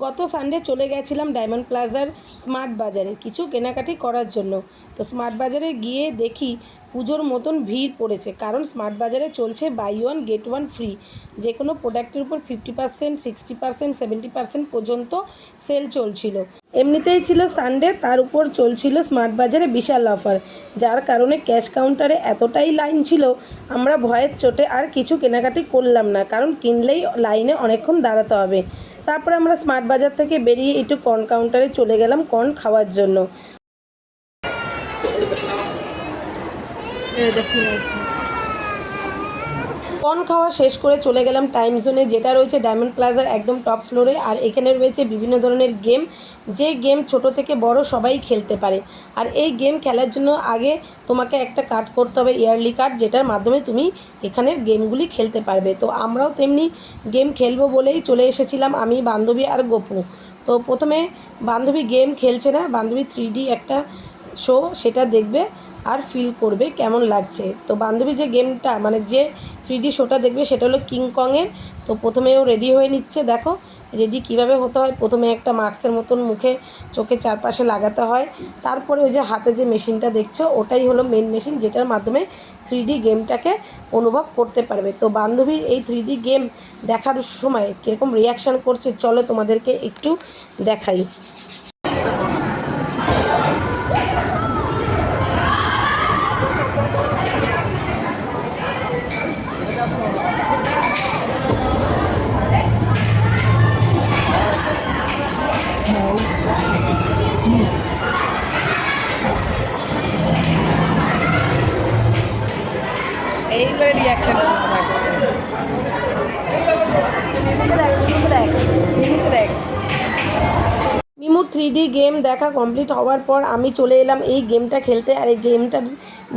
গত সানডে চলে গেছিলাম ডায়মন্ড প্লাজার স্মার্ট বাজারে কিছু কেনাকাটি করার জন্য। তো স্মার্ট বাজারে গিয়ে দেখি পুজোর মতন ভিড় পড়েছে, কারণ স্মার্ট বাজারে চলছে buy one get one free. যে কোনো প্রোডাক্টের উপর 50%, 60%, 70% পর্যন্ত সেল চলছিল। এমনিতেই ছিল সানডে, তার উপর চলছিল স্মার্ট বাজারে বিশাল অফার, যার কারণে ক্যাশ কাউন্টারে এতটাই লাইন ছিল, আমরা ভয়ের চোটে আর কিছু কেনাকাটি করলাম না, কারণ কিনলেই লাইনে অনেকক্ষণ দাঁড়াতে হবে। তারপরে আমরা স্মার্ট বাজার থেকে বেরিয়ে একটু কর্ন কাউন্টারে চলে গেলাম কর্ন খাওয়ার জন্য। কর্ন খাওয়া শেষ করে চলে গেলাম টাইম জোনে, যেটা রয়েছে ডায়মন্ড প্লাজার একদম টপ ফ্লোরে। আর এখানে রয়েছে বিভিন্ন ধরনের গেম, যে গেম ছোট থেকে বড় সবাই খেলতে পারে। আর এই গেম খেলার জন্য আগে তোমাকে একটা কার্ড করতে হবে, ইয়ারলি কার্ড, যেটার মাধ্যমে তুমি এখানের গেমগুলি খেলতে পারবে। তো আমরাও তেমনি গেম খেলবো বলেই চলে এসেছিলাম, আমি, বান্ধবী আর গপু। তো প্রথমে বান্ধবী গেম খেলছে না, বান্ধবী 3D একটা শো, সেটা দেখবে আর ফিল করবে কেমন লাগছে। তো বান্ধবী যে গেমটা মানে যে 3D শোটা দেখবে সেটা হলো কিংকংয়ের। তো প্রথমেও রেডি হয়ে নিচ্ছে, দেখো রেডি কিভাবে হতে হয়। প্রথমে একটা মাস্কের মতন মুখে চোখে চারপাশে লাগাতে হয়, তারপরে ওই যে হাতে যে মেশিনটা দেখছো ওটাই হলো মেন মেশিন, যেটার মাধ্যমে 3D গেমটাকে অনুভব করতে পারবে। তো বান্ধবী এই 3D গেম দেখার সময় কীরকম রিয়াকশান করছে চলো তোমাদেরকে একটু দেখাই। এইবারে রিয়াকশন মিমুর 3D গেম দেখা কমপ্লিট হওয়ার পর আমি চলে এলাম এই গেমটা খেলতে। আর এই গেমটার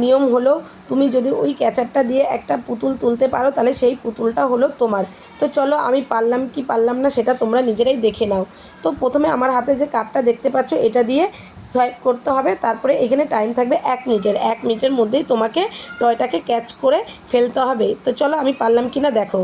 নিয়ম হলো, তুমি যদি ওই ক্যাচারটা দিয়ে একটা পুতুল তুলতে পারো তাহলে সেই পুতুলটা হলো তোমার। তো চলো আমি পারলাম কি পারলাম না সেটা তোমরা নিজেরাই দেখে নাও। তো প্রথমে আমার হাতে যে কার্ডটা দেখতে পাচ্ছ এটা দিয়ে সোয়াইপ করতে হবে, তারপরে এখানে টাইম থাকবে 1 মিনিটের। 1 মিনিটের মধ্যেই তোমাকে টয়টাকে ক্যাচ করে ফেলতে হবে। তো চলো আমি পারলাম কি না দেখো।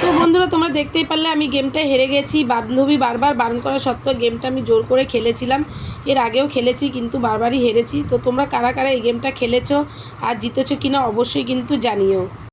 তো বন্ধুরা তোমরা দেখতেই পারলে আমি গেমটা হেরে গেছি। বান্ধবী বারবার বারণ করা সত্ত্বেও গেমটা আমি জোর করে খেলেছিলাম, এর আগেও খেলেছি কিন্তু বারবারই হেরেছি। তো তোমরা কারা কারা এই গেমটা খেলেছো আর জিতেছো কিনা অবশ্যই কিন্তু জানিও।